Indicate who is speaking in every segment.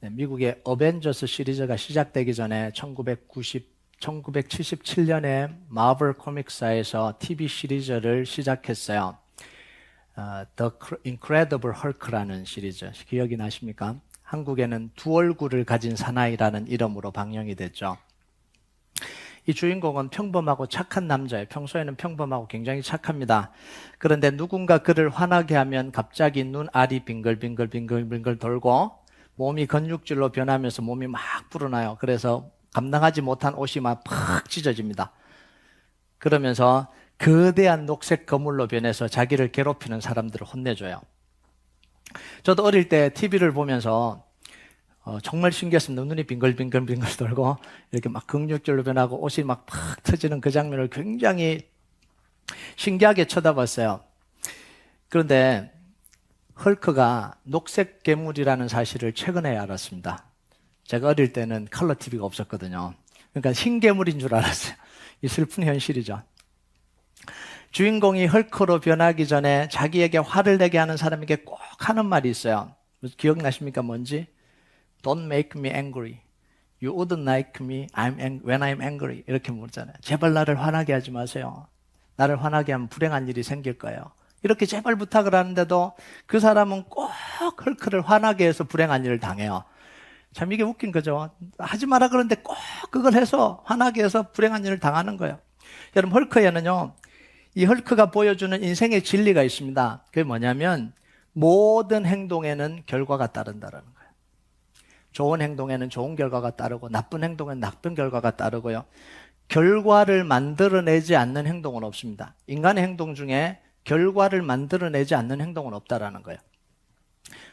Speaker 1: 네, 미국의 어벤져스 시리즈가 시작되기 전에 1977년에 마블 코믹사에서 TV 시리즈를 시작했어요. The Incredible Hulk라는 시리즈 기억이 나십니까? 한국에는 두 얼굴을 가진 사나이라는 이름으로 방영이 됐죠. 이 주인공은 평범하고 착한 남자예요. 평소에는 평범하고 굉장히 착합니다. 그런데 누군가 그를 화나게 하면 갑자기 눈알이 빙글빙글 돌고 몸이 건육질로 변하면서 몸이 막 불어나요. 그래서 감당하지 못한 옷이 막 팍 찢어집니다. 그러면서 거대한 녹색 거물로 변해서 자기를 괴롭히는 사람들을 혼내줘요. 저도 어릴 때 TV를 보면서 정말 신기했습니다. 눈이 빙글빙글 돌고 이렇게 막 근육질로 변하고 옷이 막 팍 터지는 그 장면을 굉장히 신기하게 쳐다봤어요. 그런데 헐크가 녹색 괴물이라는 사실을 최근에 알았습니다. 제가 어릴 때는 컬러 TV가 없었거든요. 그러니까 흰괴물인 줄 알았어요. 이 슬픈 현실이죠. 주인공이 헐크로 변하기 전에 자기에게 화를 내게 하는 사람에게 꼭 하는 말이 있어요. 기억나십니까? 뭔지? Don't make me angry. You wouldn't like me when I'm angry. 이렇게 물잖아요. 제발 나를 화나게 하지 마세요. 나를 화나게 하면 불행한 일이 생길 거예요. 이렇게 제발 부탁을 하는데도 그 사람은 꼭 헐크를 화나게 해서 불행한 일을 당해요. 참 이게 웃긴 거죠. 하지 마라 그러는데 꼭 그걸 해서 화나게 해서 불행한 일을 당하는 거예요. 여러분 헐크에는요, 이 헐크가 보여주는 인생의 진리가 있습니다. 그게 뭐냐면 모든 행동에는 결과가 따른다는 거예요. 좋은 행동에는 좋은 결과가 따르고 나쁜 행동에는 나쁜 결과가 따르고요. 결과를 만들어내지 않는 행동은 없습니다. 인간의 행동 중에 결과를 만들어내지 않는 행동은 없다라는 거예요.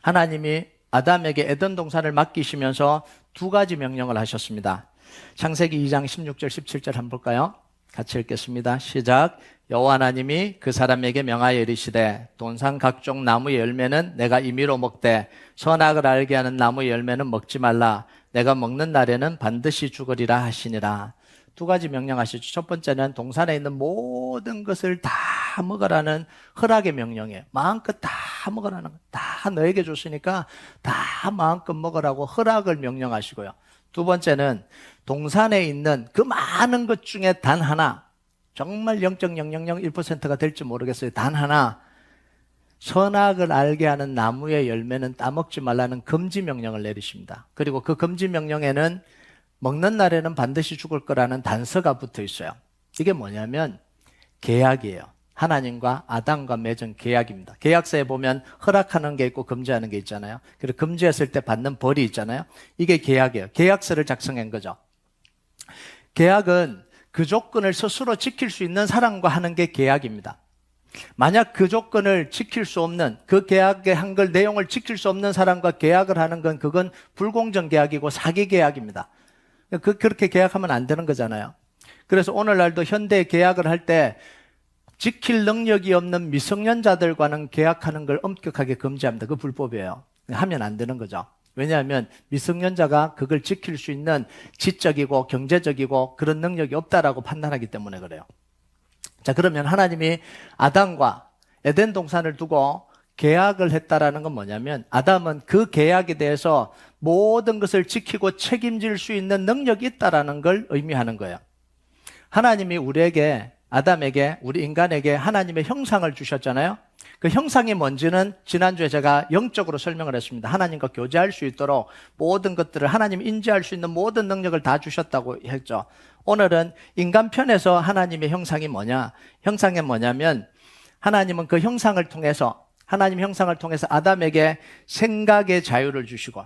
Speaker 1: 하나님이 아담에게 에덴 동산을 맡기시면서 두 가지 명령을 하셨습니다. 창세기 2장 16절 17절 한번 볼까요? 같이 읽겠습니다. 시작. 여호와 하나님이 그 사람에게 명하여 이르시되 동산 각종 나무의 열매는 내가 임의로 먹되 선악을 알게 하는 나무의 열매는 먹지 말라. 내가 먹는 날에는 반드시 죽으리라 하시니라. 두 가지 명령하시죠. 첫 번째는 동산에 있는 모든 것을 다 먹으라는 허락의 명령이에요. 마음껏 다 먹으라는 거. 다 너에게 줬으니까 다 마음껏 먹으라고 허락을 명령하시고요. 두 번째는 동산에 있는 그 많은 것 중에 단 하나, 정말 0.0001%가 될지 모르겠어요. 단 하나, 선악을 알게 하는 나무의 열매는 따먹지 말라는 금지 명령을 내리십니다. 그리고 그 금지 명령에는 먹는 날에는 반드시 죽을 거라는 단서가 붙어 있어요. 이게 뭐냐면 계약이에요. 하나님과 아담과 맺은 계약입니다. 계약서에 보면 허락하는 게 있고 금지하는 게 있잖아요. 그리고 금지했을 때 받는 벌이 있잖아요. 이게 계약이에요. 계약서를 작성한 거죠. 계약은 그 조건을 스스로 지킬 수 있는 사람과 하는 게 계약입니다. 만약 그 조건을 지킬 수 없는, 그 계약의 한글 내용을 지킬 수 없는 사람과 계약을 하는 건 그건 불공정 계약이고 사기 계약입니다. 그렇게 계약하면 안 되는 거잖아요. 그래서 오늘날도 현대 계약을 할 때 지킬 능력이 없는 미성년자들과는 계약하는 걸 엄격하게 금지합니다. 그거 불법이에요. 하면 안 되는 거죠. 왜냐하면 미성년자가 그걸 지킬 수 있는 지적이고 경제적이고 그런 능력이 없다라고 판단하기 때문에 그래요. 자, 그러면 하나님이 아담과 에덴 동산을 두고 계약을 했다라는 건 뭐냐면 아담은 그 계약에 대해서 모든 것을 지키고 책임질 수 있는 능력이 있다라는 걸 의미하는 거예요. 하나님이 우리에게, 아담에게, 우리 인간에게 하나님의 형상을 주셨잖아요. 그 형상이 뭔지는 지난주에 제가 영적으로 설명을 했습니다. 하나님과 교제할 수 있도록 모든 것들을 하나님 인지할 수 있는 모든 능력을 다 주셨다고 했죠. 오늘은 인간 편에서 하나님의 형상이 뭐냐? 형상이 뭐냐면 하나님은 그 형상을 통해서, 하나님 형상을 통해서 아담에게 생각의 자유를 주시고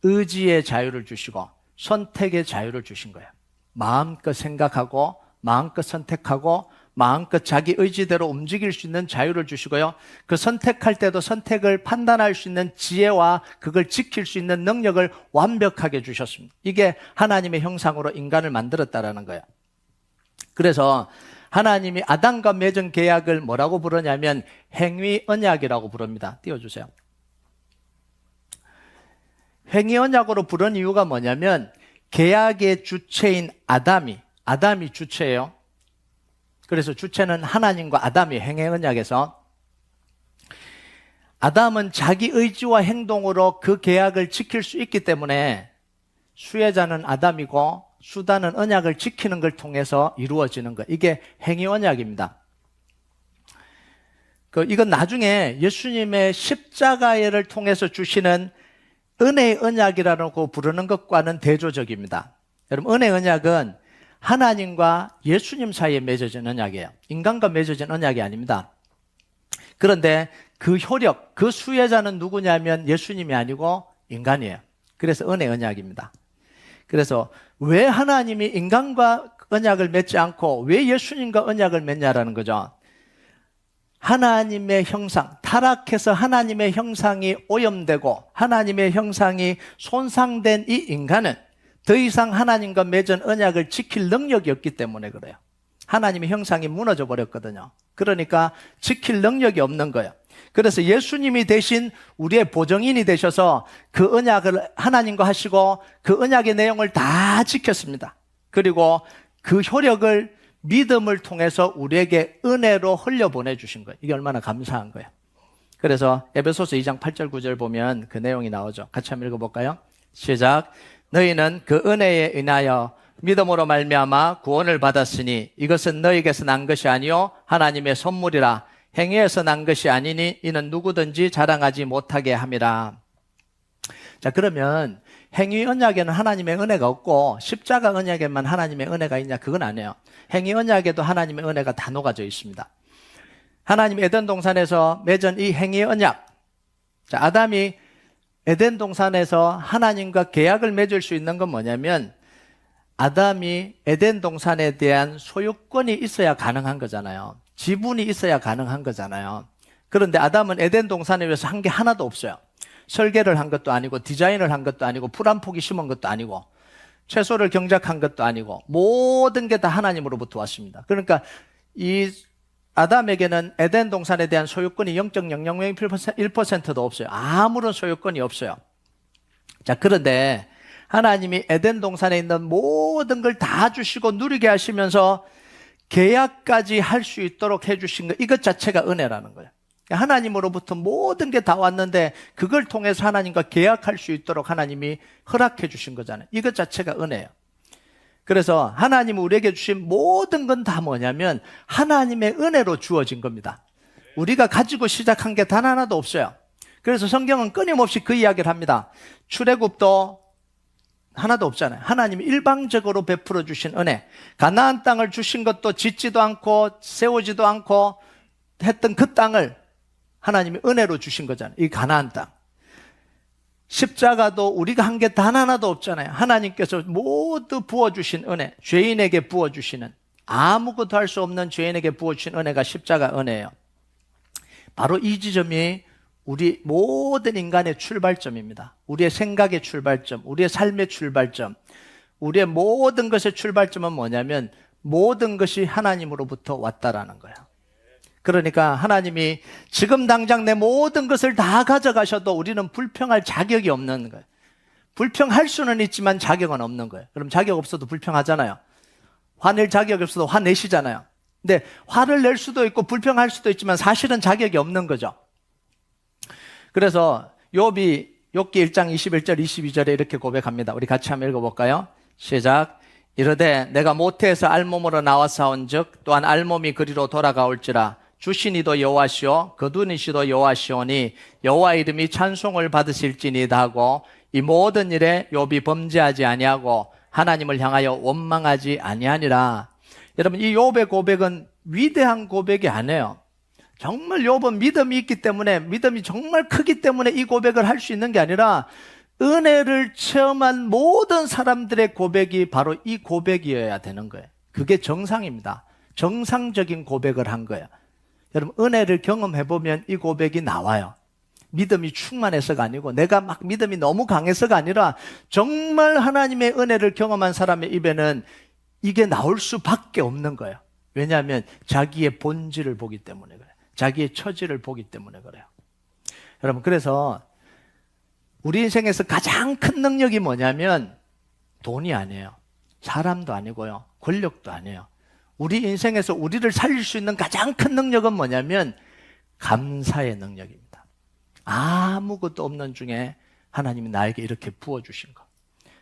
Speaker 1: 의지의 자유를 주시고 선택의 자유를 주신 거예요. 마음껏 생각하고 마음껏 선택하고 마음껏 자기 의지대로 움직일 수 있는 자유를 주시고요. 그 선택할 때도 선택을 판단할 수 있는 지혜와 그걸 지킬 수 있는 능력을 완벽하게 주셨습니다. 이게 하나님의 형상으로 인간을 만들었다라는 거예요. 그래서 하나님이 아담과 맺은 계약을 뭐라고 부르냐면 행위 언약이라고 부릅니다. 띄워주세요. 행위 언약으로 부른 이유가 뭐냐면 계약의 주체인 아담이 주체예요. 그래서 주체는 하나님과 아담이 행위 언약에서 아담은 자기 의지와 행동으로 그 계약을 지킬 수 있기 때문에 수혜자는 아담이고 수단은 언약을 지키는 걸 통해서 이루어지는 것. 이게 행위 언약입니다. 이건 나중에 예수님의 십자가를 통해서 주시는 은혜의 언약이라고 부르는 것과는 대조적입니다. 여러분, 은혜의 언약은 하나님과 예수님 사이에 맺어진 언약이에요. 인간과 맺어진 언약이 아닙니다. 그런데 그 효력, 그 수혜자는 누구냐면 예수님이 아니고 인간이에요. 그래서 은혜의 언약입니다. 그래서 왜 하나님이 인간과 언약을 맺지 않고 왜 예수님과 언약을 맺냐라는 거죠. 하나님의 형상, 타락해서 하나님의 형상이 오염되고 하나님의 형상이 손상된 이 인간은 더 이상 하나님과 맺은 언약을 지킬 능력이 없기 때문에 그래요. 하나님의 형상이 무너져 버렸거든요. 그러니까 지킬 능력이 없는 거예요. 그래서 예수님이 대신 우리의 보증인이 되셔서 그 언약을 하나님과 하시고 그 언약의 내용을 다 지켰습니다. 그리고 그 효력을 믿음을 통해서 우리에게 은혜로 흘려보내 주신 거예요. 이게 얼마나 감사한 거예요. 그래서 에베소서 2장 8절 9절 보면 그 내용이 나오죠. 같이 한번 읽어볼까요? 시작. 너희는 그 은혜에 인하여 믿음으로 말미암아 구원을 받았으니 이것은 너희에게서 난 것이 아니요 하나님의 선물이라. 행위에서 난 것이 아니니 이는 누구든지 자랑하지 못하게 함이라. 자, 그러면 행위 언약에는 하나님의 은혜가 없고 십자가 언약에만 하나님의 은혜가 있냐? 그건 아니에요. 행위 언약에도 하나님의 은혜가 다 녹아져 있습니다. 하나님 에덴 동산에서 맺은 이 행위 언약. 자, 아담이 에덴 동산에서 하나님과 계약을 맺을 수 있는 건 뭐냐면 아담이 에덴 동산에 대한 소유권이 있어야 가능한 거잖아요. 지분이 있어야 가능한 거잖아요. 그런데 아담은 에덴 동산에 위해서 한 게 하나도 없어요. 설계를 한 것도 아니고 디자인을 한 것도 아니고 풀 한 포기 심은 것도 아니고 채소를 경작한 것도 아니고 모든 게 다 하나님으로부터 왔습니다. 그러니까 이 아담에게는 에덴 동산에 대한 소유권이 0.001%도 없어요. 아무런 소유권이 없어요. 자, 그런데 하나님이 에덴 동산에 있는 모든 걸 다 주시고 누리게 하시면서 계약까지 할 수 있도록 해주신 것, 이것 자체가 은혜라는 거예요. 하나님으로부터 모든 게 다 왔는데 그걸 통해서 하나님과 계약할 수 있도록 하나님이 허락해 주신 거잖아요. 이것 자체가 은혜예요. 그래서 하나님이 우리에게 주신 모든 건 다 뭐냐면 하나님의 은혜로 주어진 겁니다. 우리가 가지고 시작한 게 단 하나도 없어요. 그래서 성경은 끊임없이 그 이야기를 합니다. 출애굽도 하나도 없잖아요. 하나님이 일방적으로 베풀어 주신 은혜. 가나안 땅을 주신 것도 짓지도 않고 세우지도 않고 했던 그 땅을 하나님이 은혜로 주신 거잖아요. 이 가나안 땅. 십자가도 우리가 한 게 단 하나도 없잖아요. 하나님께서 모두 부어주신 은혜, 죄인에게 부어주시는, 아무것도 할 수 없는 죄인에게 부어주신 은혜가 십자가 은혜예요. 바로 이 지점이 우리 모든 인간의 출발점입니다. 우리의 생각의 출발점, 우리의 삶의 출발점, 우리의 모든 것의 출발점은 뭐냐면 모든 것이 하나님으로부터 왔다라는 거예요. 그러니까 하나님이 지금 당장 내 모든 것을 다 가져가셔도 우리는 불평할 자격이 없는 거예요. 불평할 수는 있지만 자격은 없는 거예요. 그럼 자격 없어도 불평하잖아요. 화낼 자격이 없어도 화내시잖아요. 근데 화를 낼 수도 있고 불평할 수도 있지만 사실은 자격이 없는 거죠. 그래서 욥기 1장 21절 22절에 이렇게 고백합니다. 우리 같이 한번 읽어볼까요? 시작. 이르되 내가 모태에서 알몸으로 나와사온즉 또한 알몸이 그리로 돌아가올지라 주신 이도 여호와시오 거둔 이시도 여호와시오니 여호와 이름이 찬송을 받으실지니이다 하고 이 모든 일에 욥이 범죄하지 아니하고 하나님을 향하여 원망하지 아니하니라. 여러분, 이 욥의 고백은 위대한 고백이 아니에요. 정말 욥은 믿음이 있기 때문에, 믿음이 정말 크기 때문에 이 고백을 할 수 있는 게 아니라 은혜를 체험한 모든 사람들의 고백이 바로 이 고백이어야 되는 거예요. 그게 정상입니다. 정상적인 고백을 한 거예요. 여러분, 은혜를 경험해보면 이 고백이 나와요. 믿음이 충만해서가 아니고 내가 막 믿음이 너무 강해서가 아니라 정말 하나님의 은혜를 경험한 사람의 입에는 이게 나올 수밖에 없는 거예요. 왜냐하면 자기의 본질을 보기 때문에 그래요. 자기의 처지를 보기 때문에 그래요. 여러분, 그래서 우리 인생에서 가장 큰 능력이 뭐냐면 돈이 아니에요. 사람도 아니고요. 권력도 아니에요. 우리 인생에서 우리를 살릴 수 있는 가장 큰 능력은 뭐냐면 감사의 능력입니다. 아무것도 없는 중에 하나님이 나에게 이렇게 부어주신 거.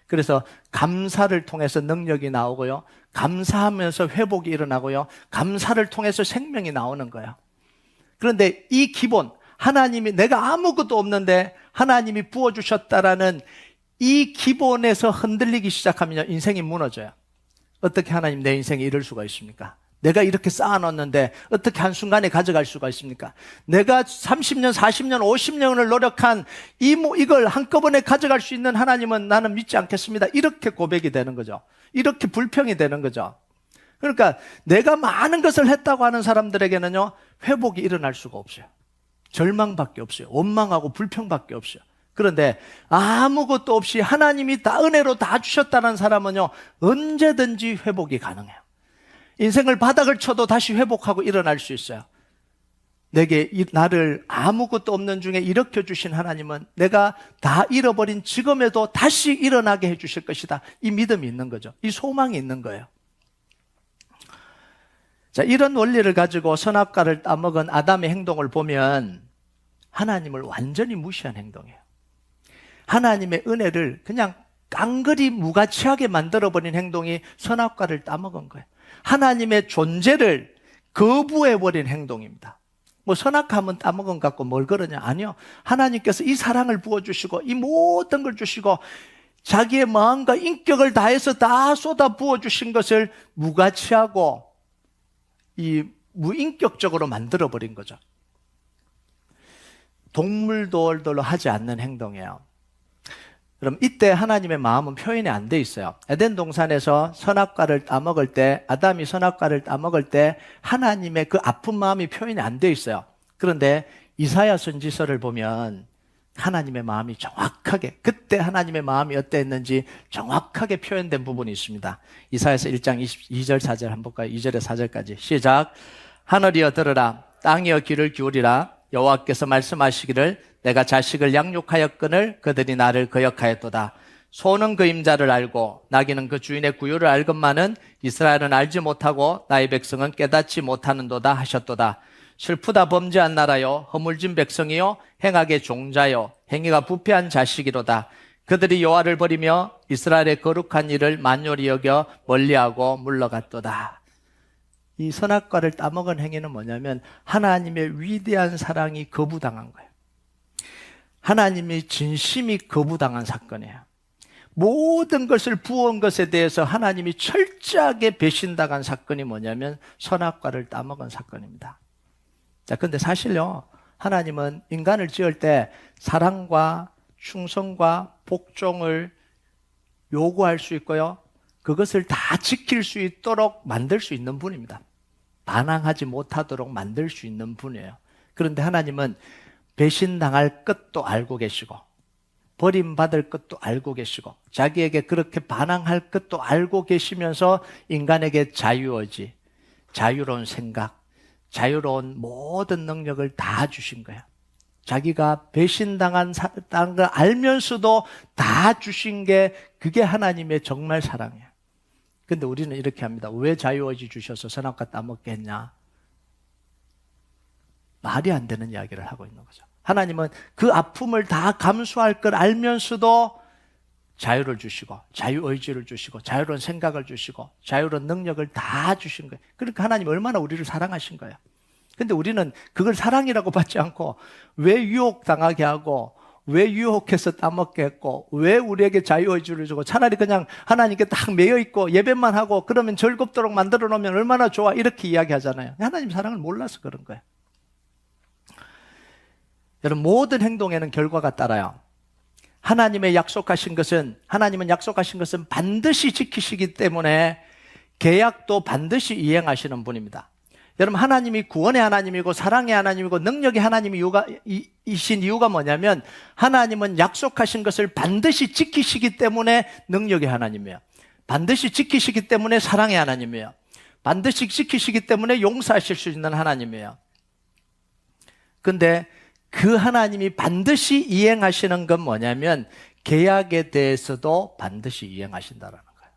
Speaker 1: 그래서 감사를 통해서 능력이 나오고요. 감사하면서 회복이 일어나고요. 감사를 통해서 생명이 나오는 거예요. 그런데 이 기본, 하나님이 내가 아무것도 없는데 하나님이 부어주셨다라는 이 기본에서 흔들리기 시작하면 인생이 무너져요. 어떻게 하나님 내 인생에 이럴 수가 있습니까? 내가 이렇게 쌓아놨는데 어떻게 한순간에 가져갈 수가 있습니까? 내가 30년, 40년, 50년을 노력한 이걸 한꺼번에 가져갈 수 있는 하나님은 나는 믿지 않겠습니다. 이렇게 고백이 되는 거죠. 이렇게 불평이 되는 거죠. 그러니까 내가 많은 것을 했다고 하는 사람들에게는요, 회복이 일어날 수가 없어요. 절망밖에 없어요. 원망하고 불평밖에 없어요. 그런데 아무것도 없이 하나님이 다 은혜로 다 주셨다는 사람은요, 언제든지 회복이 가능해요. 인생을 바닥을 쳐도 다시 회복하고 일어날 수 있어요. 내게 나를 아무것도 없는 중에 일으켜 주신 하나님은 내가 다 잃어버린 지금에도 다시 일어나게 해 주실 것이다. 이 믿음이 있는 거죠. 이 소망이 있는 거예요. 자, 이런 원리를 가지고 선악과를 따먹은 아담의 행동을 보면 하나님을 완전히 무시한 행동이에요. 하나님의 은혜를 그냥 깡그리 무가치하게 만들어버린 행동이 선악과를 따먹은 거예요. 하나님의 존재를 거부해버린 행동입니다. 뭐 선악과하면 따먹은 것 같고 뭘 그러냐? 아니요. 하나님께서 이 사랑을 부어주시고 이 모든 걸 주시고 자기의 마음과 인격을 다해서 다 쏟아 부어주신 것을 무가치하고 이 무인격적으로 만들어버린 거죠. 동물들도 하지 않는 행동이에요. 그럼 이때 하나님의 마음은 표현이 안 돼 있어요. 에덴 동산에서 선악과를 따먹을 때, 아담이 선악과를 따먹을 때 하나님의 그 아픈 마음이 표현이 안 돼 있어요. 그런데 이사야 선지서를 보면 하나님의 마음이 정확하게, 그때 하나님의 마음이 어땠는지 정확하게 표현된 부분이 있습니다. 이사야서 1장 2절 4절 한번 볼까요? 2절에 4절까지 시작. 하늘이여 들으라, 땅이여 귀를 기울이라. 여호와께서 말씀하시기를 내가 자식을 양육하였거늘 그들이 나를 거역하였도다. 소는 그 임자를 알고 나귀는 그 주인의 구유를 알건만은 이스라엘은 알지 못하고 나의 백성은 깨닫지 못하는도다 하셨도다. 슬프다 범죄한 나라요 허물진 백성이요 행악의 종자요 행위가 부패한 자식이로다. 그들이 여호와를 버리며 이스라엘의 거룩한 일을 만요리 여겨 멀리하고 물러갔도다. 이 선악과를 따먹은 행위는 뭐냐면 하나님의 위대한 사랑이 거부당한 거예요. 하나님이 진심이 거부당한 사건이에요. 모든 것을 부은 것에 대해서 하나님이 철저하게 배신당한 사건이 뭐냐면 선악과를 따먹은 사건입니다. 자, 근데 사실요, 하나님은 인간을 지을 때 사랑과 충성과 복종을 요구할 수 있고요, 그것을 다 지킬 수 있도록 만들 수 있는 분입니다. 반항하지 못하도록 만들 수 있는 분이에요. 그런데 하나님은 배신당할 것도 알고 계시고 버림받을 것도 알고 계시고 자기에게 그렇게 반항할 것도 알고 계시면서 인간에게 자유의지, 자유로운 생각, 자유로운 모든 능력을 다 주신 거예요. 자기가 배신당한 걸 알면서도 다 주신 게 그게 하나님의 정말 사랑이에요. 근데 우리는 이렇게 합니다. 왜 자유의지 주셔서 선악과 따먹게 했냐? 말이 안 되는 이야기를 하고 있는 거죠. 하나님은 그 아픔을 다 감수할 걸 알면서도 자유를 주시고 자유의지를 주시고 자유로운 생각을 주시고 자유로운 능력을 다 주신 거예요. 그러니까 하나님 얼마나 우리를 사랑하신 거예요. 근데 우리는 그걸 사랑이라고 받지 않고 왜 유혹당하게 하고 왜 유혹해서 따먹게 했고 왜 우리에게 자유의지를 주고 차라리 그냥 하나님께 딱 매여있고 예배만 하고 그러면 즐겁도록 만들어 놓으면 얼마나 좋아 이렇게 이야기하잖아요. 하나님 사랑을 몰라서 그런 거예요. 여러분, 모든 행동에는 결과가 따라요. 하나님은 약속하신 것은 반드시 지키시기 때문에 계약도 반드시 이행하시는 분입니다. 여러분, 하나님이 구원의 하나님이고 사랑의 하나님이고 능력의 하나님이신 이유가 뭐냐면 하나님은 약속하신 것을 반드시 지키시기 때문에 능력의 하나님이에요. 반드시 지키시기 때문에 사랑의 하나님이에요. 반드시 지키시기 때문에 용서하실 수 있는 하나님이에요. 근데 그 하나님이 반드시 이행하시는 건 뭐냐면 계약에 대해서도 반드시 이행하신다라는 거예요.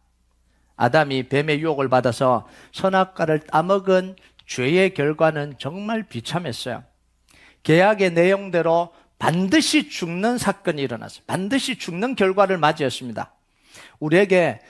Speaker 1: 아담이 뱀의 유혹을 받아서 선악과를 따먹은 죄의 결과는 정말 비참했어요. 계약의 내용대로 반드시 죽는 사건이 일어났어요. 반드시 죽는 결과를 맞이했습니다. 우리에게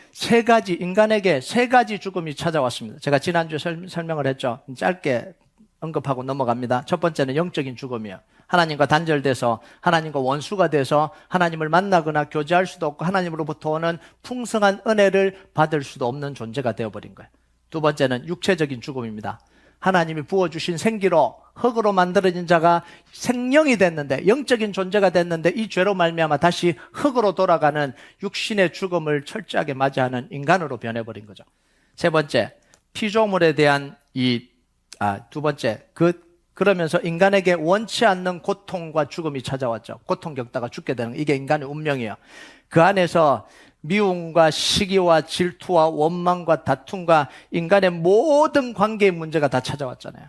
Speaker 1: 인간에게 세 가지 죽음이 찾아왔습니다. 제가 지난주에 설명을 했죠. 짧게 언급하고 넘어갑니다. 첫 번째는 영적인 죽음이에요. 하나님과 단절돼서 하나님과 원수가 돼서 하나님을 만나거나 교제할 수도 없고 하나님으로부터 오는 풍성한 은혜를 받을 수도 없는 존재가 되어버린 거예요. 두 번째는 육체적인 죽음입니다. 하나님이 부어주신 생기로 흙으로 만들어진 자가 생명이 됐는데, 영적인 존재가 됐는데 이 죄로 말미암아 다시 흙으로 돌아가는 육신의 죽음을 철저하게 맞이하는 인간으로 변해버린 거죠. 세 번째, 피조물에 대한 두 번째, 그러면서 인간에게 원치 않는 고통과 죽음이 찾아왔죠. 고통 겪다가 죽게 되는, 이게 인간의 운명이에요. 그 안에서 미움과 시기와 질투와 원망과 다툼과 인간의 모든 관계의 문제가 다 찾아왔잖아요.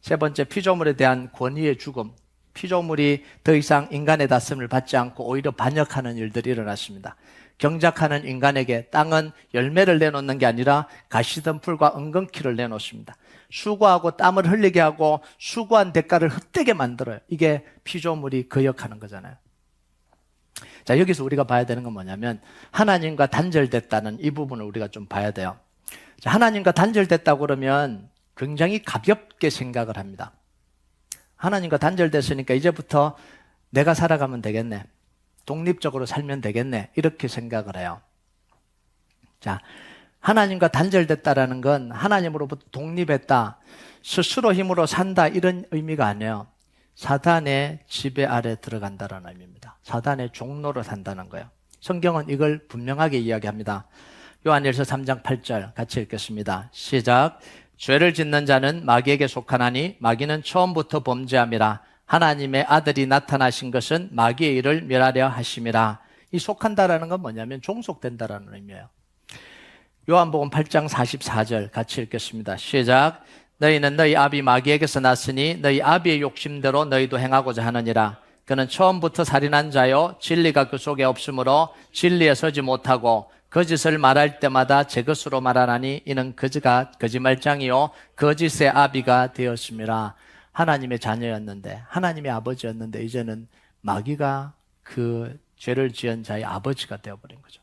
Speaker 1: 세 번째, 피조물에 대한 권위의 죽음. 피조물이 더 이상 인간의 다스림을 받지 않고 오히려 반역하는 일들이 일어났습니다. 경작하는 인간에게 땅은 열매를 내놓는 게 아니라 가시던 풀과 엉겅퀴를 내놓습니다. 수고하고 땀을 흘리게 하고 수고한 대가를 헛되게 만들어요. 이게 피조물이 거역하는 거잖아요. 자, 여기서 우리가 봐야 되는 건 뭐냐면 하나님과 단절됐다는 이 부분을 우리가 좀 봐야 돼요. 자, 하나님과 단절됐다고 그러면 굉장히 가볍게 생각을 합니다. 하나님과 단절됐으니까 이제부터 내가 살아가면 되겠네. 독립적으로 살면 되겠네. 이렇게 생각을 해요. 자, 하나님과 단절됐다라는 건 하나님으로부터 독립했다, 스스로 힘으로 산다, 이런 의미가 아니에요. 사단의 지배 아래 들어간다는 의미입니다. 사단의 종로로 산다는 거예요. 성경은 이걸 분명하게 이야기합니다. 요한일서 3장 8절 같이 읽겠습니다. 시작. 죄를 짓는 자는 마귀에게 속하나니 마귀는 처음부터 범죄함이라. 하나님의 아들이 나타나신 것은 마귀의 일을 멸하려 하심이라. 이 속한다라는 건 뭐냐면 종속된다라는 의미예요. 요한복음 8장 44절 같이 읽겠습니다. 시작. 너희는 너희 아비 마귀에게서 났으니 너희 아비의 욕심대로 너희도 행하고자 하느니라. 그는 처음부터 살인한 자요 진리가 그 속에 없으므로 진리에 서지 못하고 거짓을 말할 때마다 제 것으로 말하나니 이는 그가 거짓말장이요 거짓의 아비가 되었습니다. 하나님의 자녀였는데, 하나님의 아버지였는데 이제는 마귀가 그 죄를 지은 자의 아버지가 되어버린 거죠.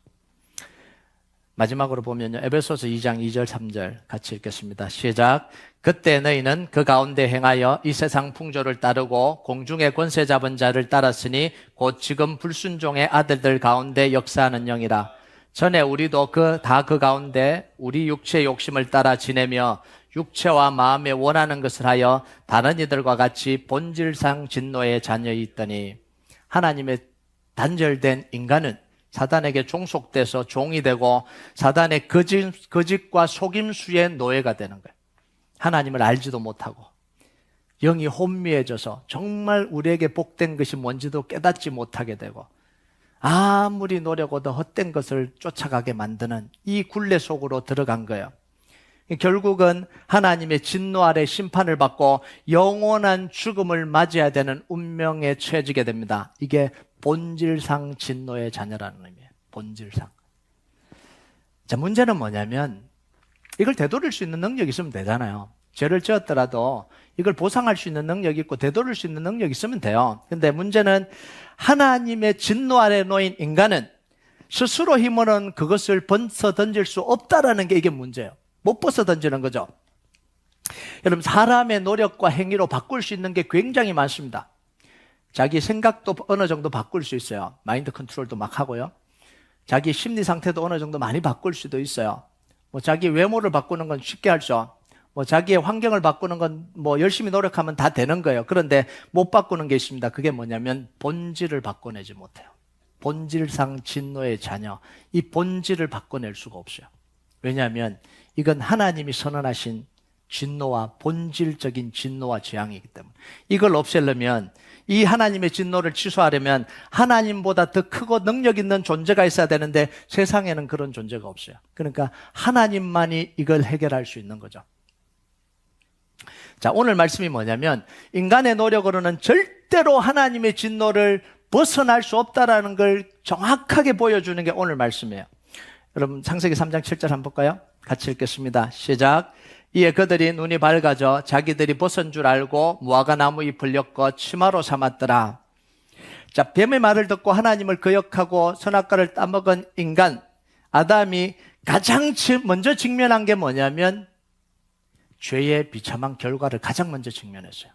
Speaker 1: 마지막으로 보면요, 에베소서 2장 2절 3절 같이 읽겠습니다. 시작. 그때 너희는 그 가운데 행하여 이 세상 풍조를 따르고 공중의 권세 잡은 자를 따랐으니 곧 지금 불순종의 아들들 가운데 역사하는 영이라. 전에 우리도 그 가운데 우리 육체의 욕심을 따라 지내며 육체와 마음에 원하는 것을 하여 다른 이들과 같이 본질상 진노의 자녀이있더니. 하나님의 단절된 인간은 사단에게 종속돼서 종이 되고 사단의 거짓과 속임수의 노예가 되는 거예요. 하나님을 알지도 못하고 영이 혼미해져서 정말 우리에게 복된 것이 뭔지도 깨닫지 못하게 되고 아무리 노력해도 헛된 것을 쫓아가게 만드는 이 굴레 속으로 들어간 거예요. 결국은 하나님의 진노 아래 심판을 받고 영원한 죽음을 맞이해야 되는 운명에 처해지게 됩니다. 이게 본질상 진노의 자녀라는 의미예요. 본질상. 자, 문제는 뭐냐면 이걸 되돌릴 수 있는 능력이 있으면 되잖아요. 죄를 지었더라도 이걸 보상할 수 있는 능력이 있고 되돌릴 수 있는 능력이 있으면 돼요. 근데 문제는 하나님의 진노 아래 놓인 인간은 스스로 힘으로는 그것을 벗어 던질 수 없다라는 게 이게 문제예요. 못 벗어 던지는 거죠. 여러분, 사람의 노력과 행위로 바꿀 수 있는 게 굉장히 많습니다. 자기 생각도 어느 정도 바꿀 수 있어요. 마인드 컨트롤도 막 하고요. 자기 심리 상태도 어느 정도 많이 바꿀 수도 있어요. 자기 외모를 바꾸는 건 쉽게 하죠. 자기의 환경을 바꾸는 건 열심히 노력하면 다 되는 거예요. 그런데 못 바꾸는 게 있습니다. 그게 뭐냐면 본질을 바꿔내지 못해요. 본질상 진노의 자녀. 이 본질을 바꿔낼 수가 없어요. 왜냐하면 이건 하나님이 선언하신 진노와 본질적인 진노와 재앙이기 때문에 이걸 없애려면, 이 하나님의 진노를 취소하려면 하나님보다 더 크고 능력 있는 존재가 있어야 되는데 세상에는 그런 존재가 없어요. 그러니까 하나님만이 이걸 해결할 수 있는 거죠. 자, 오늘 말씀이 뭐냐면 인간의 노력으로는 절대로 하나님의 진노를 벗어날 수 없다라는 걸 정확하게 보여주는 게 오늘 말씀이에요. 여러분, 창세기 3장 7절 한번 볼까요? 같이 읽겠습니다. 시작. 이에 그들이 눈이 밝아져 자기들이 벗은 줄 알고 무화과 나무 잎을 엮어 치마로 삼았더라. 자, 뱀의 말을 듣고 하나님을 거역하고 선악과를 따먹은 인간 아담이 가장 먼저 직면한 게 뭐냐면 죄의 비참한 결과를 가장 먼저 직면했어요.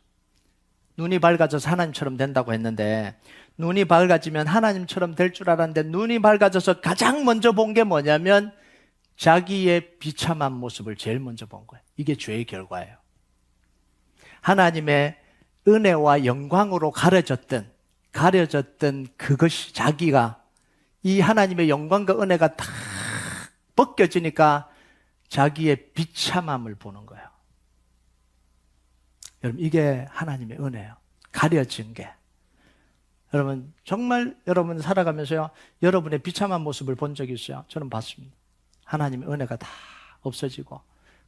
Speaker 1: 눈이 밝아져서 하나님처럼 된다고 했는데 눈이 밝아지면 하나님처럼 될 줄 알았는데 눈이 밝아져서 가장 먼저 본 게 뭐냐면 자기의 비참한 모습을 제일 먼저 본 거예요. 이게 죄의 결과예요. 하나님의 은혜와 영광으로 가려졌던 그것이 자기가 이 하나님의 영광과 은혜가 다 벗겨지니까 자기의 비참함을 보는 거예요. 여러분, 이게 하나님의 은혜예요. 가려진 게. 여러분, 정말 여러분 살아가면서요, 여러분의 비참한 모습을 본 적이 있어요? 저는 봤습니다. 하나님의 은혜가 다 없어지고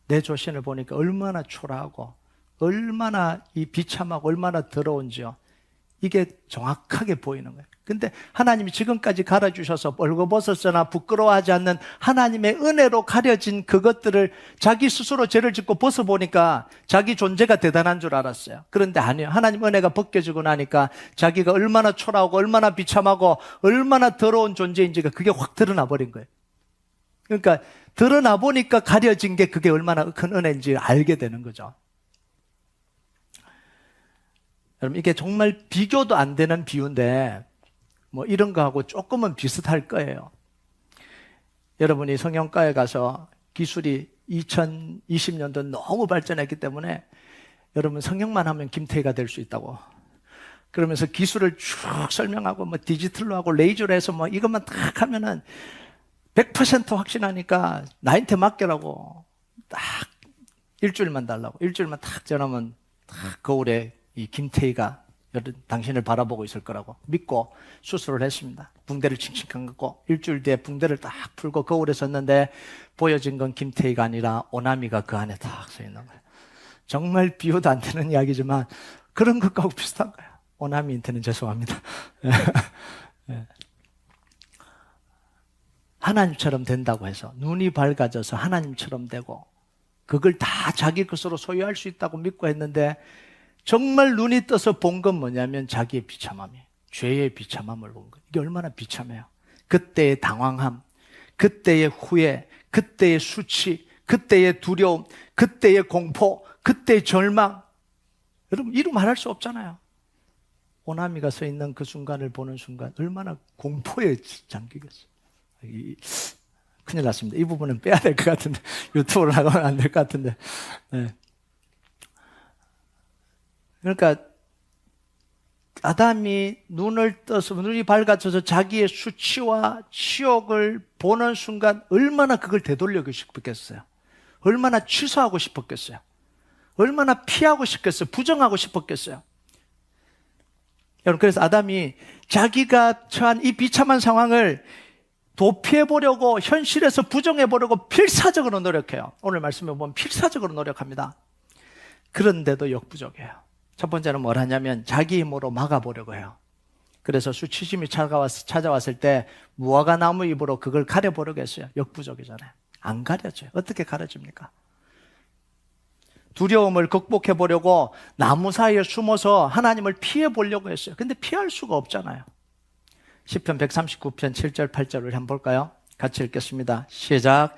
Speaker 1: 내 조신을 보니까 얼마나 초라하고 얼마나 이 비참하고 얼마나 더러운지요. 이게 정확하게 보이는 거예요. 근데 하나님이 지금까지 가려주셔서 벌거벗었으나 부끄러워하지 않는 하나님의 은혜로 가려진 그것들을 자기 스스로 죄를 짓고 벗어보니까 자기 존재가 대단한 줄 알았어요. 그런데 아니에요. 하나님 은혜가 벗겨지고 나니까 자기가 얼마나 초라하고 얼마나 비참하고 얼마나 더러운 존재인지가 그게 확 드러나 버린 거예요. 그러니까 드러나 보니까 가려진 게 그게 얼마나 큰 은혜인지 알게 되는 거죠. 여러분, 이게 정말 비교도 안 되는 비유인데 뭐 이런 거하고 조금은 비슷할 거예요. 여러분이 성형과에 가서 기술이 2020년도 너무 발전했기 때문에 여러분 성형만 하면 김태희가 될 수 있다고 그러면서 기술을 쭉 설명하고 뭐 디지털로 하고 레이저로 해서 뭐 이것만 딱 하면은 100% 확신하니까 나한테 맡겨라고 딱 일주일만 달라고 일주일만 딱 전하면 딱 거울에 이 김태희가 당신을 바라보고 있을 거라고 믿고 수술을 했습니다. 붕대를 칭칭 감고 일주일 뒤에 붕대를 딱 풀고 거울에 섰는데 보여진 건 김태희가 아니라 오나미가 그 안에 딱 서 있는 거예요. 정말 비유도 안 되는 이야기지만 그런 것하고 비슷한 거예요. 오나미한테는 죄송합니다. 하나님처럼 된다고 해서 눈이 밝아져서 하나님처럼 되고 그걸 다 자기 것으로 소유할 수 있다고 믿고 했는데 정말 눈이 떠서 본 건 뭐냐면 자기의 비참함이에요. 죄의 비참함을 본 거예요. 이게 얼마나 비참해요. 그때의 당황함, 그때의 후회, 그때의 수치, 그때의 두려움, 그때의 공포, 그때의 절망. 여러분 이루 말할 수 없잖아요. 오나미가 서 있는 그 순간을 보는 순간 얼마나 공포에 잠기겠어요. 큰일 났습니다. 이 부분은 빼야 될 것 같은데 유튜브로 나가면 안 될 것 같은데. 네. 그러니까 아담이 눈을 떠서 눈이 밝아져서 자기의 수치와 치욕을 보는 순간 얼마나 그걸 되돌리고 싶었겠어요. 얼마나 취소하고 싶었겠어요. 얼마나 피하고 싶겠어요. 부정하고 싶었겠어요. 여러분 그래서 아담이 자기가 처한 이 비참한 상황을 도피해보려고 현실에서 부정해보려고 필사적으로 노력해요. 오늘 말씀에 보면 필사적으로 노력합니다. 그런데도 역부족해요. 첫 번째는 뭘 하냐면 자기 힘으로 막아보려고 해요. 그래서 수치심이 찾아왔을 때 무화과 나무 잎으로 그걸 가려보려고 했어요. 역부족이잖아요. 안 가려져요. 어떻게 가려집니까? 두려움을 극복해보려고 나무 사이에 숨어서 하나님을 피해보려고 했어요. 근데 피할 수가 없잖아요. 시편 139편 7절 8절을 한번 볼까요? 같이 읽겠습니다. 시작.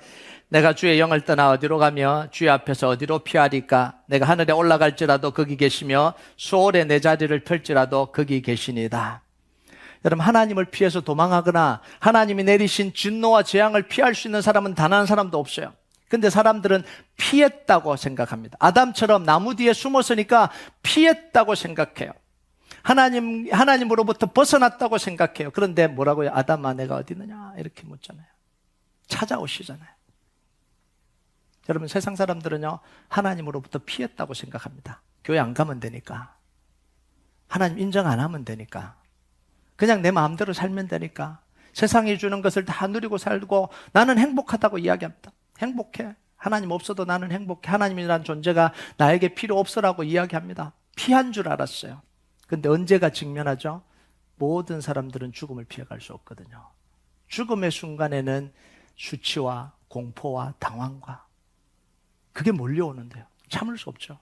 Speaker 1: 내가 주의 영을 떠나 어디로 가며 주의 앞에서 어디로 피하리까? 내가 하늘에 올라갈지라도 거기 계시며 수월에 내 자리를 펼지라도 거기 계시니다. 여러분 하나님을 피해서 도망하거나 하나님이 내리신 진노와 재앙을 피할 수 있는 사람은 단 한 사람도 없어요. 근데 사람들은 피했다고 생각합니다. 아담처럼 나무 뒤에 숨었으니까 피했다고 생각해요. 하나님으로부터 벗어났다고 생각해요. 그런데 뭐라고요? 아담아 내가 어디 있느냐 이렇게 묻잖아요. 찾아오시잖아요. 여러분 세상 사람들은요 하나님으로부터 피했다고 생각합니다. 교회 안 가면 되니까, 하나님 인정 안 하면 되니까, 그냥 내 마음대로 살면 되니까, 세상이 주는 것을 다 누리고 살고 나는 행복하다고 이야기합니다. 행복해. 하나님 없어도 나는 행복해. 하나님이라는 존재가 나에게 필요 없어라고 이야기합니다. 피한 줄 알았어요. 근데 언제가 직면하죠? 모든 사람들은 죽음을 피해갈 수 없거든요. 죽음의 순간에는 수치와 공포와 당황과 그게 몰려오는데요. 참을 수 없죠.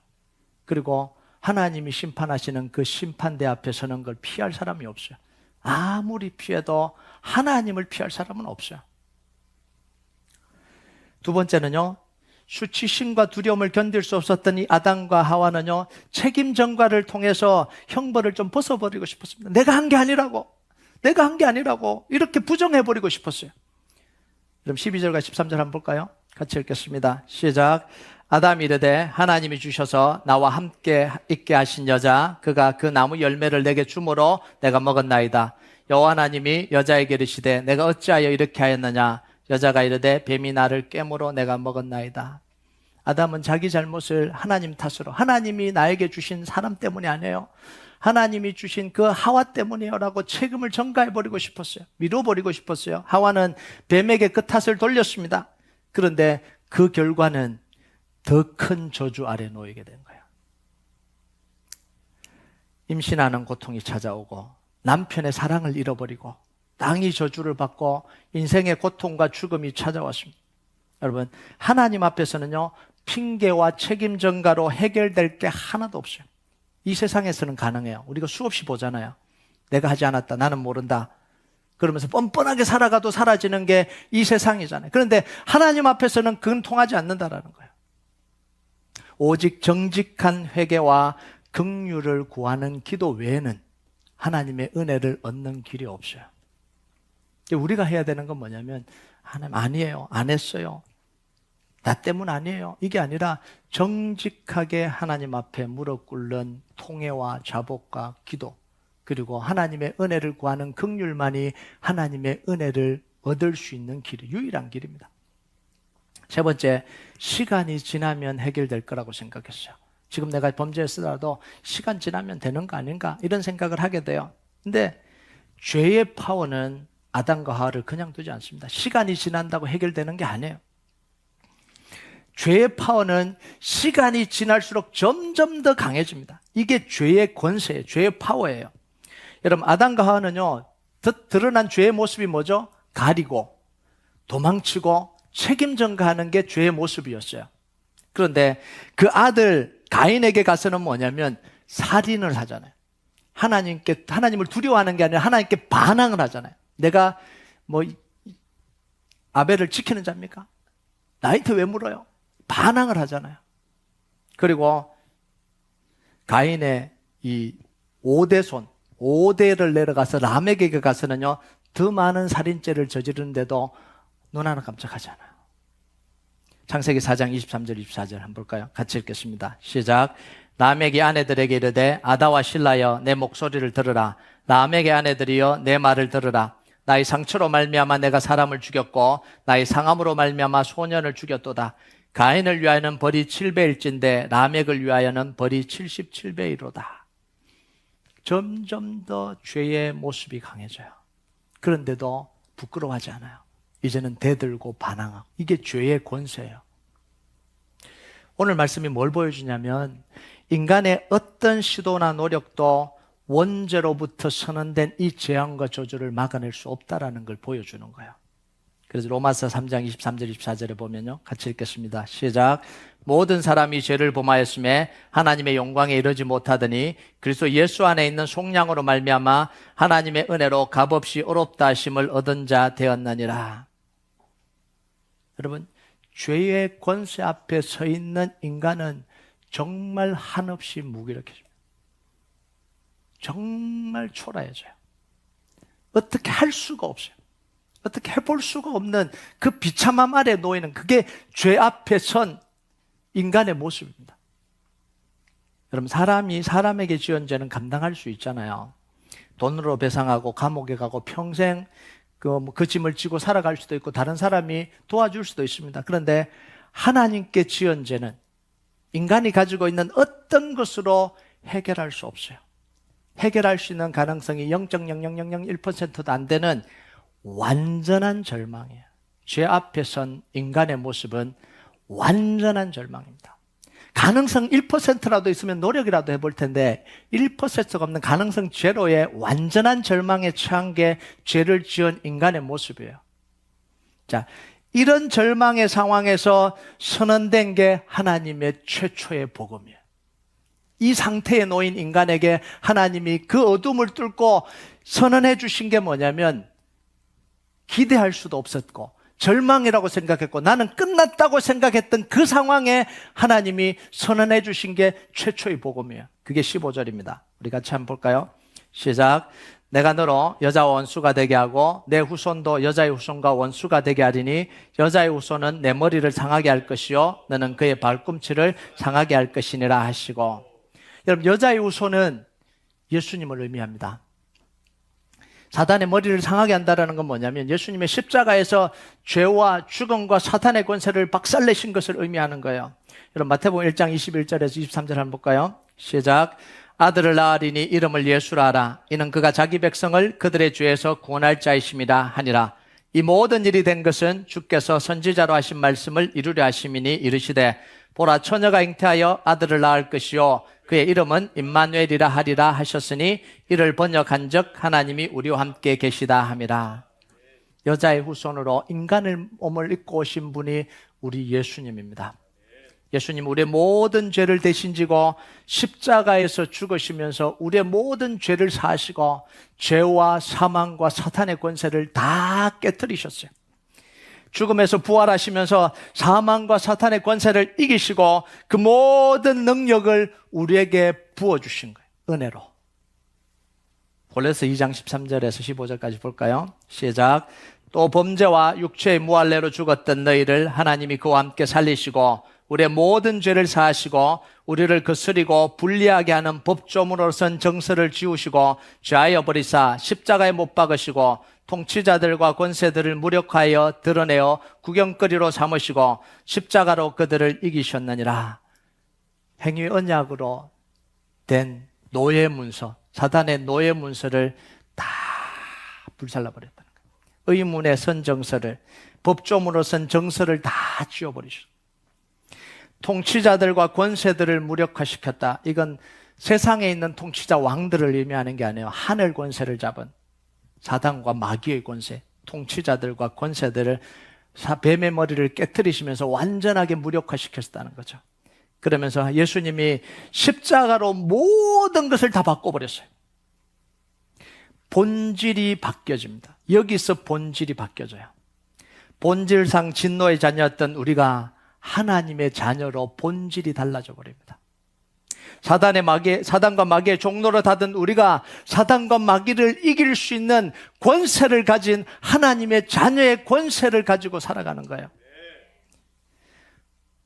Speaker 1: 그리고 하나님이 심판하시는 그 심판대 앞에 서는 걸 피할 사람이 없어요. 아무리 피해도 하나님을 피할 사람은 없어요. 두 번째는요, 수치심과 두려움을 견딜 수 없었던 이 아담과 하와는요, 책임 전가를 통해서 형벌을 좀 벗어버리고 싶었습니다. 내가 한 게 아니라고 이렇게 부정해버리고 싶었어요. 그럼 12절과 13절 한번 볼까요? 같이 읽겠습니다. 시작. 아담이 이르되 하나님이 주셔서 나와 함께 있게 하신 여자 그가 그 나무 열매를 내게 주므로 내가 먹었나이다. 여호와 하나님이 여자에게 이르시되 내가 어찌하여 이렇게 하였느냐. 여자가 이르되 뱀이 나를 깨물어 내가 먹었나이다. 아담은 자기 잘못을 하나님 탓으로, 하나님이 나에게 주신 사람 때문이 아니에요, 하나님이 주신 그 하와 때문이에요 라고 책임을 전가해버리고 싶었어요. 밀어버리고 싶었어요. 하와는 뱀에게 그 탓을 돌렸습니다. 그런데 그 결과는 더 큰 저주 아래 놓이게 된 거예요. 임신하는 고통이 찾아오고 남편의 사랑을 잃어버리고 땅이 저주를 받고 인생의 고통과 죽음이 찾아왔습니다. 여러분, 하나님 앞에서는요, 핑계와 책임 전가로 해결될 게 하나도 없어요. 이 세상에서는 가능해요. 우리가 수없이 보잖아요. 내가 하지 않았다, 나는 모른다 그러면서 뻔뻔하게 살아가도 사라지는 게 이 세상이잖아요. 그런데 하나님 앞에서는 그건 통하지 않는다라는 거예요. 오직 정직한 회개와 긍휼을 구하는 기도 외에는 하나님의 은혜를 얻는 길이 없어요. 우리가 해야 되는 건 뭐냐면, 하나님 아니에요, 안 했어요, 나 때문 아니에요, 이게 아니라 정직하게 하나님 앞에 무릎 꿇는 통회와 자복과 기도, 그리고 하나님의 은혜를 구하는 긍휼만이 하나님의 은혜를 얻을 수 있는 길이, 유일한 길입니다. 세 번째, 시간이 지나면 해결될 거라고 생각했어요. 지금 내가 범죄했더라도 시간 지나면 되는 거 아닌가 이런 생각을 하게 돼요. 근데 죄의 파워는 아담과 하와를 그냥 두지 않습니다. 시간이 지난다고 해결되는 게 아니에요. 죄의 파워는 시간이 지날수록 점점 더 강해집니다. 이게 죄의 권세예요. 죄의 파워예요. 여러분, 아담과 하와는요, 드러난 죄의 모습이 뭐죠? 가리고 도망치고 책임 전가하는 게 죄의 모습이었어요. 그런데 그 아들 가인에게 가서는 뭐냐면 살인을 하잖아요. 하나님을 두려워하는 게 아니라 하나님께 반항을 하잖아요. 내가 뭐 아벨을 지키는 자입니까? 나한테 왜 물어요? 반항을 하잖아요. 그리고 가인의 이 5대를 내려가서 람에게 가서는요, 더 많은 살인죄를 저지르는데도 눈 하나 깜짝하지 않아요. 창세기 4장 23절 24절 한번 볼까요? 같이 읽겠습니다. 시작. 람에게 아내들에게 이르되 아다와 실라여 내 목소리를 들으라. 람에게 아내들이여 내 말을 들으라. 나의 상처로 말미암아 내가 사람을 죽였고 나의 상함으로 말미암아 소년을 죽였도다. 가인을 위하여는 벌이 7배일진데 라멕을 위하여는 벌이 77배이로다. 점점 더 죄의 모습이 강해져요. 그런데도 부끄러워하지 않아요. 이제는 대들고 반항하고. 이게 죄의 권세예요. 오늘 말씀이 뭘 보여주냐면, 인간의 어떤 시도나 노력도 원죄로부터 선언된 이 재앙과 저주를 막아낼 수 없다라는 걸 보여주는 거예요. 그래서 로마서 3장 23절 24절에 보면요, 같이 읽겠습니다. 시작. 모든 사람이 죄를 범하였음에 하나님의 영광에 이르지 못하더니 그리스도 예수 안에 있는 속량으로 말미암아 하나님의 은혜로 값없이 의롭다 하심을 얻은 자 되었느니라. 여러분, 죄의 권세 앞에 서 있는 인간은 정말 한없이 무기력해집니다. 정말 초라해져요. 어떻게 할 수가 없어요. 어떻게 해볼 수가 없는 그 비참함 아래 놓이는, 그게 죄 앞에 선 인간의 모습입니다. 여러분, 사람이 사람에게 지은 죄는 감당할 수 있잖아요. 돈으로 배상하고 감옥에 가고 평생 그 짐을 지고 살아갈 수도 있고 다른 사람이 도와줄 수도 있습니다. 그런데 하나님께 지은 죄는 인간이 가지고 있는 어떤 것으로 해결할 수 없어요. 해결할 수 있는 가능성이 0.00001%도 안 되는 완전한 절망이에요. 죄 앞에 선 인간의 모습은 완전한 절망입니다. 가능성 1%라도 있으면 노력이라도 해볼 텐데 1%가 없는 가능성 제로의 완전한 절망에 처한 게 죄를 지은 인간의 모습이에요. 자, 이런 절망의 상황에서 선언된 게 하나님의 최초의 복음이에요. 이 상태에 놓인 인간에게 하나님이 그 어둠을 뚫고 선언해 주신 게 뭐냐면, 기대할 수도 없었고 절망이라고 생각했고 나는 끝났다고 생각했던 그 상황에 하나님이 선언해 주신 게 최초의 복음이에요. 그게 15절입니다. 우리 같이 한번 볼까요? 시작. 내가 너로 여자와 원수가 되게 하고 내 후손도 여자의 후손과 원수가 되게 하리니 여자의 후손은 내 머리를 상하게 할 것이요 너는 그의 발꿈치를 상하게 할 것이니라 하시고. 여러분, 여자의 후손은 예수님을 의미합니다. 사단의 머리를 상하게 한다는 건 뭐냐면 예수님의 십자가에서 죄와 죽음과 사탄의 권세를 박살내신 것을 의미하는 거예요. 여러분, 마태복음 1장 21절에서 23절 한번 볼까요? 시작. 아들을 낳으리니 이름을 예수라 하라. 이는 그가 자기 백성을 그들의 죄에서 구원할 자이심이라 하니라. 이 모든 일이 된 것은 주께서 선지자로 하신 말씀을 이루려 하심이니 이르시되 보라, 처녀가 잉태하여 아들을 낳을 것이요 그의 이름은 임마누엘이라 하리라 하셨으니 이를 번역한즉 하나님이 우리와 함께 계시다 함이라. 여자의 후손으로 인간의 몸을 입고 오신 분이 우리 예수님입니다. 예수님 우리의 모든 죄를 대신 지고 십자가에서 죽으시면서 우리의 모든 죄를 사하시고 죄와 사망과 사탄의 권세를 다 깨뜨리셨어요. 죽음에서 부활하시면서 사망과 사탄의 권세를 이기시고 그 모든 능력을 우리에게 부어주신 거예요. 은혜로. 골로새 2장 13절에서 15절까지 볼까요? 시작. 또 범죄와 육체의 무할례로 죽었던 너희를 하나님이 그와 함께 살리시고 우리의 모든 죄를 사하시고 우리를 거스리고 불리하게 하는 법조문으로선 정서를 지우시고 죄하여 버리사 십자가에 못 박으시고 통치자들과 권세들을 무력하여 드러내어 구경거리로 삼으시고 십자가로 그들을 이기셨느니라. 행위 언약으로 된 노예 문서, 사단의 노예 문서를 다 불살라버렸다는 거예요. 의문의 선 정서를, 법조문으로 선 정서를 다 지워버리셨어요. 통치자들과 권세들을 무력화시켰다. 이건 세상에 있는 통치자 왕들을 의미하는 게 아니에요. 하늘 권세를 잡은 사단과 마귀의 권세, 통치자들과 권세들을 뱀의 머리를 깨뜨리시면서 완전하게 무력화시켰다는 거죠. 그러면서 예수님이 십자가로 모든 것을 다 바꿔버렸어요. 본질이 바뀌어집니다. 여기서 본질이 바뀌어져요. 본질상 진노의 자녀였던 우리가 하나님의 자녀로 본질이 달라져 버립니다. 사단과 마귀의 종로로 닫은 우리가 사단과 마귀를 이길 수 있는 권세를 가진 하나님의 자녀의 권세를 가지고 살아가는 거예요.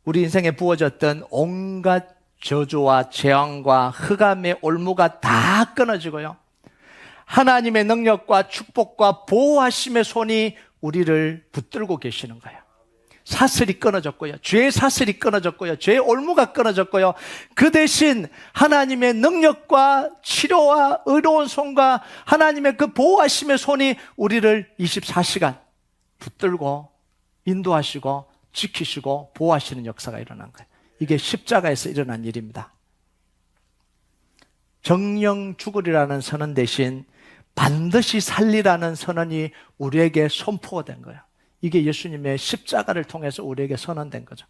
Speaker 1: 우리 인생에 부어졌던 온갖 저주와 재앙과 흑암의 올무가 다 끊어지고요. 하나님의 능력과 축복과 보호하심의 손이 우리를 붙들고 계시는 거예요. 사슬이 끊어졌고요. 죄의 사슬이 끊어졌고요. 죄의 올무가 끊어졌고요. 그 대신 하나님의 능력과 치료와 의로운 손과 하나님의 그 보호하심의 손이 우리를 24시간 붙들고 인도하시고 지키시고 보호하시는 역사가 일어난 거예요. 이게 십자가에서 일어난 일입니다. 정령 죽으리라는 선언 대신 반드시 살리라는 선언이 우리에게 선포된 거예요. 이게 예수님의 십자가를 통해서 우리에게 선언된 거죠.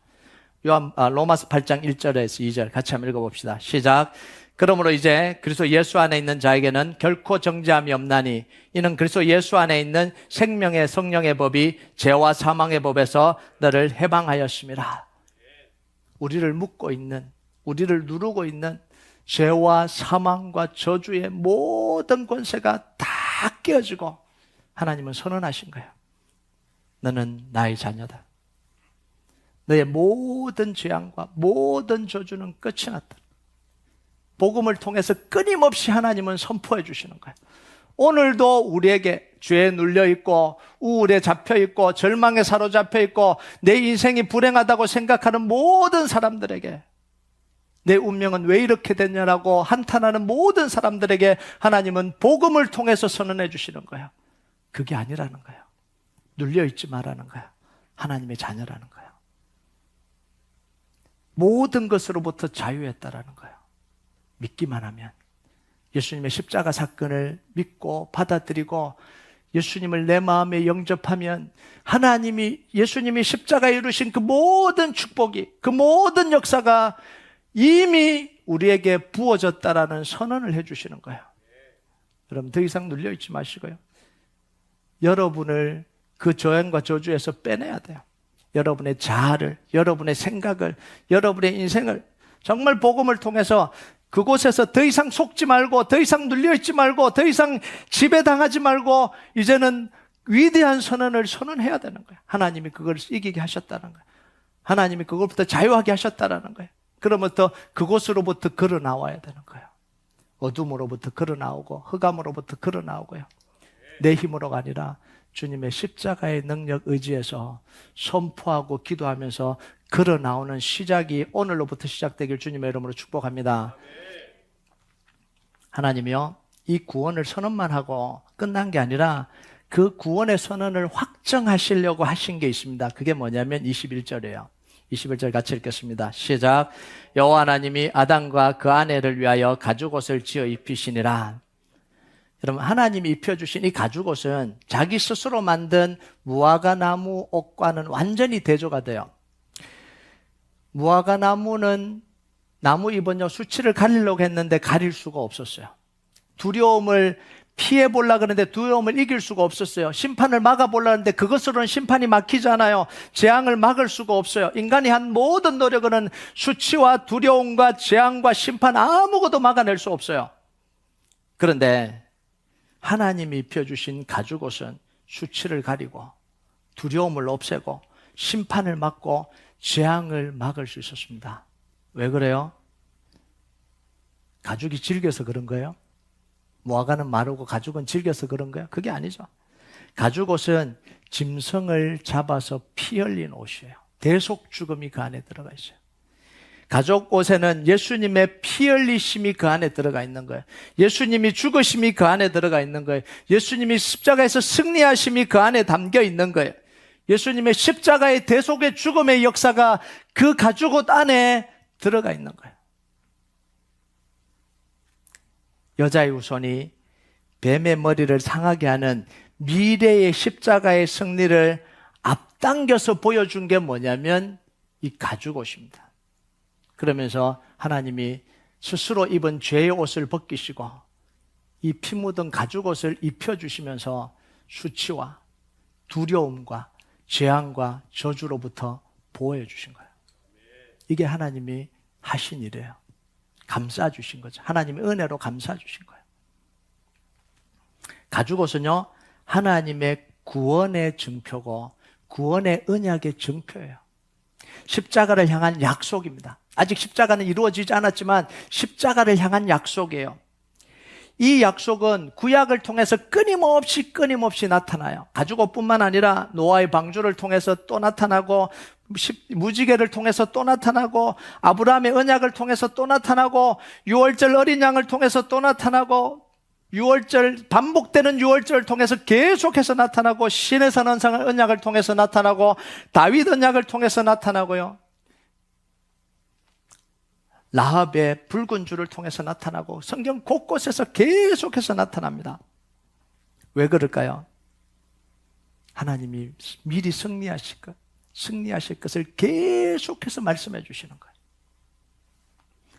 Speaker 1: 로마서 8장 1절에서 2절 같이 한번 읽어봅시다. 시작. 그러므로 이제 그리스도 예수 안에 있는 자에게는 결코 정죄함이 없나니 이는 그리스도 예수 안에 있는 생명의 성령의 법이 죄와 사망의 법에서 너를 해방하였음이라. 우리를 묶고 있는, 우리를 누르고 있는 죄와 사망과 저주의 모든 권세가 다 깨어지고 하나님은 선언하신 거예요. 너는 나의 자녀다. 너의 모든 재앙과 모든 저주는 끝이 났다. 복음을 통해서 끊임없이 하나님은 선포해 주시는 거예요. 오늘도 우리에게 죄에 눌려있고 우울에 잡혀있고 절망에 사로잡혀 있고 내 인생이 불행하다고 생각하는 모든 사람들에게, 내 운명은 왜 이렇게 됐냐라고 한탄하는 모든 사람들에게 하나님은 복음을 통해서 선언해 주시는 거예요. 그게 아니라는 거예요. 눌려있지 말라는 거예요. 하나님의 자녀라는 거예요. 모든 것으로부터 자유했다라는 거예요. 믿기만 하면, 예수님의 십자가 사건을 믿고 받아들이고 예수님을 내 마음에 영접하면 예수님이 십자가에 이루신 그 모든 축복이, 그 모든 역사가 이미 우리에게 부어졌다라는 선언을 해주시는 거예요. 여러분 더 이상 눌려있지 마시고요. 여러분을 그 조행과 저주에서 빼내야 돼요. 여러분의 자아를, 여러분의 생각을, 여러분의 인생을 정말 복음을 통해서 그곳에서 더 이상 속지 말고, 더 이상 눌려있지 말고, 더 이상 지배당하지 말고 이제는 위대한 선언을 선언해야 되는 거예요. 하나님이 그걸 이기게 하셨다는 거예요. 하나님이 그것부터 자유하게 하셨다는 거예요. 그러면부터 그곳으로부터 걸어 나와야 되는 거예요. 어둠으로부터 걸어 나오고 흑암으로부터 걸어 나오고요. 내 힘으로가 아니라 주님의 십자가의 능력 의지에서 선포하고 기도하면서 걸어 나오는 시작이 오늘로부터 시작되길 주님의 이름으로 축복합니다. 하나님이요, 이 구원을 선언만 하고 끝난 게 아니라 그 구원의 선언을 확정하시려고 하신 게 있습니다. 그게 뭐냐면 21절이에요. 21절 같이 읽겠습니다. 시작. 여호와 하나님이 아담과 그 아내를 위하여 가죽옷을 지어 입히시니라. 여러분, 하나님이 입혀주신 이 가죽옷은 자기 스스로 만든 무화과나무 옷과는 완전히 대조가 돼요. 무화과나무는 나무 잎은요, 수치를 가리려고 했는데 가릴 수가 없었어요. 두려움을 피해 보려고 하는데 두려움을 이길 수가 없었어요. 심판을 막아보려고 하는데 그것으로는 심판이 막히잖아요. 재앙을 막을 수가 없어요. 인간이 한 모든 노력은 수치와 두려움과 재앙과 심판 아무것도 막아낼 수 없어요. 그런데 하나님이 입혀주신 가죽옷은 수치를 가리고 두려움을 없애고 심판을 막고 재앙을 막을 수 있었습니다. 왜 그래요? 가죽이 질겨서 그런 거예요? 무화과는 마르고 가죽은 질겨서 그런 거예요? 그게 아니죠. 가죽옷은 짐승을 잡아서 피 흘린 옷이에요. 대속 죽음이 그 안에 들어가 있어요. 가죽옷에는 예수님의 피 흘리심이 그 안에 들어가 있는 거예요. 예수님이 죽으심이 그 안에 들어가 있는 거예요. 예수님이 십자가에서 승리하심이 그 안에 담겨 있는 거예요. 예수님의 십자가의 대속의 죽음의 역사가 그 가죽옷 안에 들어가 있는 거예요. 여자의 후손이 뱀의 머리를 상하게 하는 미래의 십자가의 승리를 앞당겨서 보여준 게 뭐냐면 이 가죽옷입니다. 그러면서 하나님이 스스로 입은 죄의 옷을 벗기시고 이 피 묻은 가죽옷을 입혀주시면서 수치와 두려움과 재앙과 저주로부터 보호해 주신 거예요. 이게 하나님이 하신 일이에요. 감싸 주신 거죠. 하나님의 은혜로 감싸 주신 거예요. 가죽옷은요, 하나님의 구원의 증표고 구원의 언약의 증표예요. 십자가를 향한 약속입니다. 아직 십자가는 이루어지지 않았지만 십자가를 향한 약속이에요. 이 약속은 구약을 통해서 끊임없이 나타나요. 가죽옷뿐만 아니라 노아의 방주를 통해서 또 나타나고 무지개를 통해서 또 나타나고 아브라함의 언약을 통해서 또 나타나고 유월절 어린 양을 통해서 또 나타나고 반복되는 유월절을 통해서 계속해서 나타나고 신의 산 언약을 통해서 나타나고 다윗 언약을 통해서 나타나고요. 라합의 붉은 줄을 통해서 나타나고 성경 곳곳에서 계속해서 나타납니다. 왜 그럴까요? 하나님이 미리 승리하실 것을 계속해서 말씀해 주시는 거예요.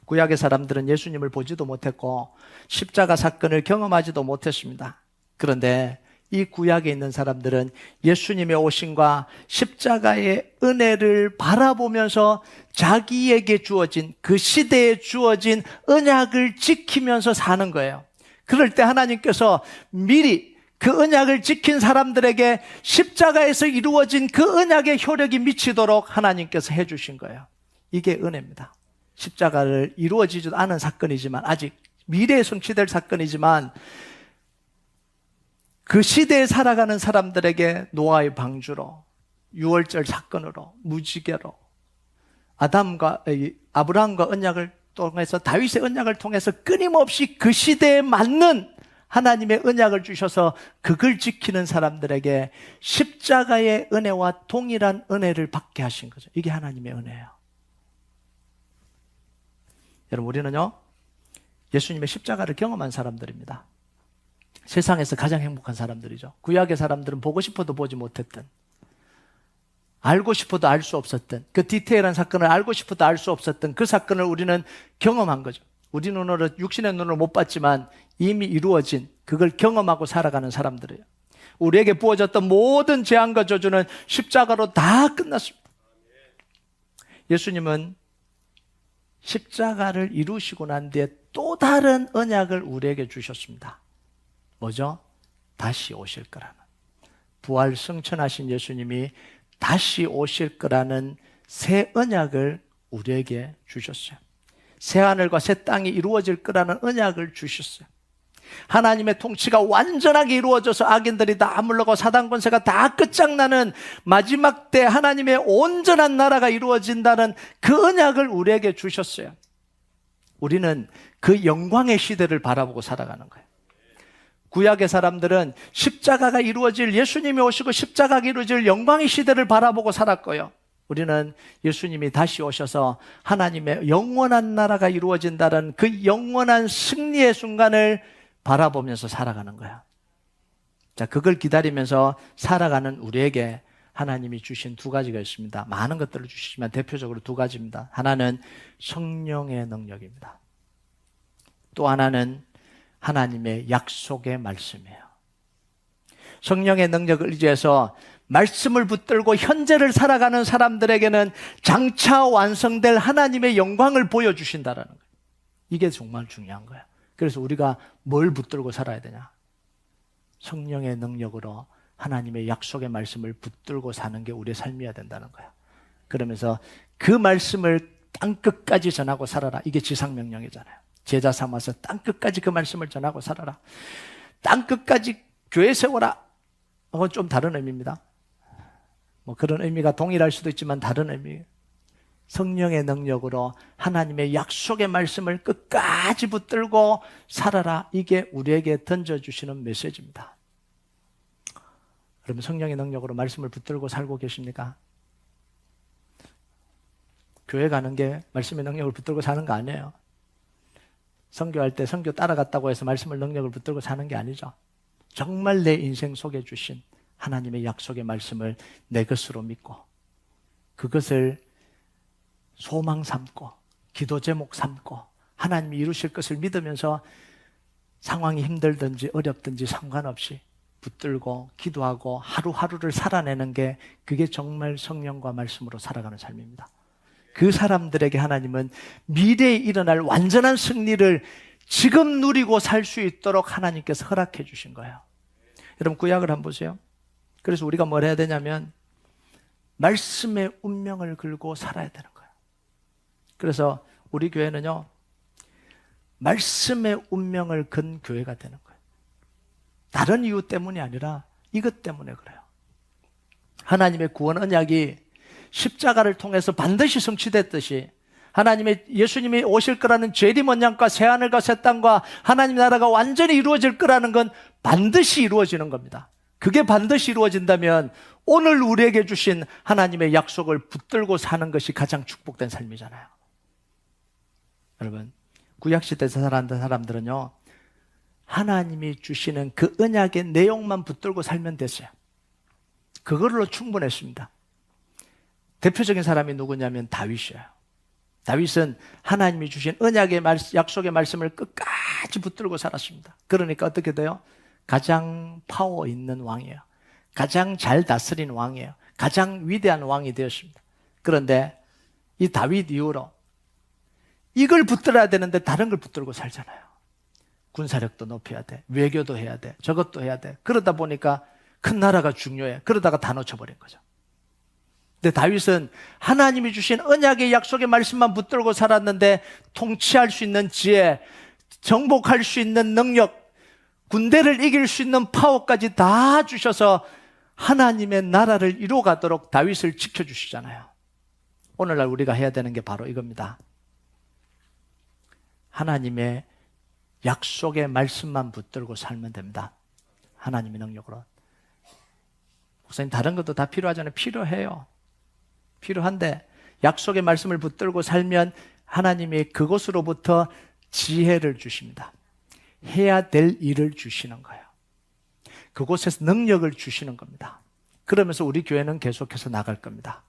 Speaker 1: 구약의 사람들은 예수님을 보지도 못했고 십자가 사건을 경험하지도 못했습니다. 그런데 이 구약에 있는 사람들은 예수님의 오심과 십자가의 은혜를 바라보면서 자기에게 주어진 그 시대에 주어진 언약을 지키면서 사는 거예요. 그럴 때 하나님께서 미리 그 언약을 지킨 사람들에게 십자가에서 이루어진 그 언약의 효력이 미치도록 하나님께서 해주신 거예요. 이게 은혜입니다. 십자가를 이루어지지도 않은 사건이지만 아직 미래에 성취될 사건이지만 그 시대에 살아가는 사람들에게 노아의 방주로 유월절 사건으로 무지개로 아브라함과 언약을 통해서 다윗의 언약을 통해서 끊임없이 그 시대에 맞는 하나님의 언약을 주셔서 그걸 지키는 사람들에게 십자가의 은혜와 동일한 은혜를 받게 하신 거죠. 이게 하나님의 은혜예요. 여러분, 우리는요 예수님의 십자가를 경험한 사람들입니다. 세상에서 가장 행복한 사람들이죠. 구약의 사람들은 보고 싶어도 보지 못했던 알고 싶어도 알 수 없었던 그 디테일한 사건을 알고 싶어도 알 수 없었던 그 사건을 우리는 경험한 거죠. 우리 눈으로 육신의 눈으로 못 봤지만 이미 이루어진 그걸 경험하고 살아가는 사람들이에요. 우리에게 부어졌던 모든 재앙과 저주는 십자가로 다 끝났습니다. 예수님은 십자가를 이루시고 난 뒤에 또 다른 언약을 우리에게 주셨습니다. 뭐죠? 다시 오실 거라는, 부활 승천하신 예수님이 다시 오실 거라는 새 언약을 우리에게 주셨어요. 새 하늘과 새 땅이 이루어질 거라는 언약을 주셨어요. 하나님의 통치가 완전하게 이루어져서 악인들이 다 물러가고 사단 권세가 다 끝장나는 마지막 때 하나님의 온전한 나라가 이루어진다는 그 언약을 우리에게 주셨어요. 우리는 그 영광의 시대를 바라보고 살아가는 거예요. 구약의 사람들은 십자가가 이루어질, 예수님이 오시고 십자가가 이루어질 영광의 시대를 바라보고 살았고요. 우리는 예수님이 다시 오셔서 하나님의 영원한 나라가 이루어진다는 그 영원한 승리의 순간을 바라보면서 살아가는 거야. 자, 그걸 기다리면서 살아가는 우리에게 하나님이 주신 두 가지가 있습니다. 많은 것들을 주시지만 대표적으로 두 가지입니다. 하나는 성령의 능력입니다. 또 하나는 하나님의 약속의 말씀이에요. 성령의 능력을 의지해서 말씀을 붙들고 현재를 살아가는 사람들에게는 장차 완성될 하나님의 영광을 보여주신다는 거예요. 이게 정말 중요한 거예요. 그래서 우리가 뭘 붙들고 살아야 되냐? 성령의 능력으로 하나님의 약속의 말씀을 붙들고 사는 게 우리의 삶이어야 된다는 거야. 그러면서 그 말씀을 땅끝까지 전하고 살아라. 이게 지상명령이잖아요. 제자 삼아서 땅끝까지 그 말씀을 전하고 살아라. 땅끝까지 교회 세워라. 그건 좀 다른 의미입니다. 뭐 그런 의미가 동일할 수도 있지만 다른 의미예요. 성령의 능력으로 하나님의 약속의 말씀을 끝까지 붙들고 살아라. 이게 우리에게 던져주시는 메시지입니다. 여러분, 성령의 능력으로 말씀을 붙들고 살고 계십니까? 교회 가는 게 말씀의 능력을 붙들고 사는 거 아니에요. 선교할 때 선교 따라갔다고 해서 말씀의 능력을 붙들고 사는 게 아니죠. 정말 내 인생 속에 주신 하나님의 약속의 말씀을 내 것으로 믿고 그것을 소망 삼고 기도 제목 삼고 하나님이 이루실 것을 믿으면서 상황이 힘들든지 어렵든지 상관없이 붙들고 기도하고 하루하루를 살아내는 게 그게 정말 성령과 말씀으로 살아가는 삶입니다. 그 사람들에게 하나님은 미래에 일어날 완전한 승리를 지금 누리고 살 수 있도록 하나님께서 허락해 주신 거예요. 여러분, 구약을 한번 보세요. 그래서 우리가 뭘 해야 되냐면 말씀의 운명을 걸고 살아야 되는 거예요. 그래서 우리 교회는요, 말씀의 운명을 건 교회가 되는 거예요. 다른 이유 때문이 아니라 이것 때문에 그래요. 하나님의 구원 언약이 십자가를 통해서 반드시 성취됐듯이 하나님의 예수님이 오실 거라는 재림 언약과 새하늘과 새 땅과 하나님 나라가 완전히 이루어질 거라는 건 반드시 이루어지는 겁니다. 그게 반드시 이루어진다면 오늘 우리에게 주신 하나님의 약속을 붙들고 사는 것이 가장 축복된 삶이잖아요. 여러분, 구약시대에서 살았던 사람들은요, 하나님이 주시는 그 언약의 내용만 붙들고 살면 됐어요. 그걸로 충분했습니다. 대표적인 사람이 누구냐면 다윗이에요. 다윗은 하나님이 주신 언약의 약속의 말씀을 끝까지 붙들고 살았습니다. 그러니까 어떻게 돼요? 가장 파워 있는 왕이에요. 가장 잘 다스린 왕이에요. 가장 위대한 왕이 되었습니다. 그런데 이 다윗 이후로 이걸 붙들어야 되는데 다른 걸 붙들고 살잖아요. 군사력도 높여야 돼. 외교도 해야 돼. 저것도 해야 돼. 그러다 보니까 큰 나라가 중요해. 그러다가 다 놓쳐버린 거죠. 근데 다윗은 하나님이 주신 언약의 약속의 말씀만 붙들고 살았는데 통치할 수 있는 지혜, 정복할 수 있는 능력, 군대를 이길 수 있는 파워까지 다 주셔서 하나님의 나라를 이루어가도록 다윗을 지켜주시잖아요. 오늘날 우리가 해야 되는 게 바로 이겁니다. 하나님의 약속의 말씀만 붙들고 살면 됩니다. 하나님의 능력으로. 목사님, 다른 것도 다 필요하잖아요. 필요해요. 필요한데 약속의 말씀을 붙들고 살면 하나님이 그곳으로부터 지혜를 주십니다. 해야 될 일을 주시는 거예요. 그곳에서 능력을 주시는 겁니다. 그러면서 우리 교회는 계속해서 나갈 겁니다.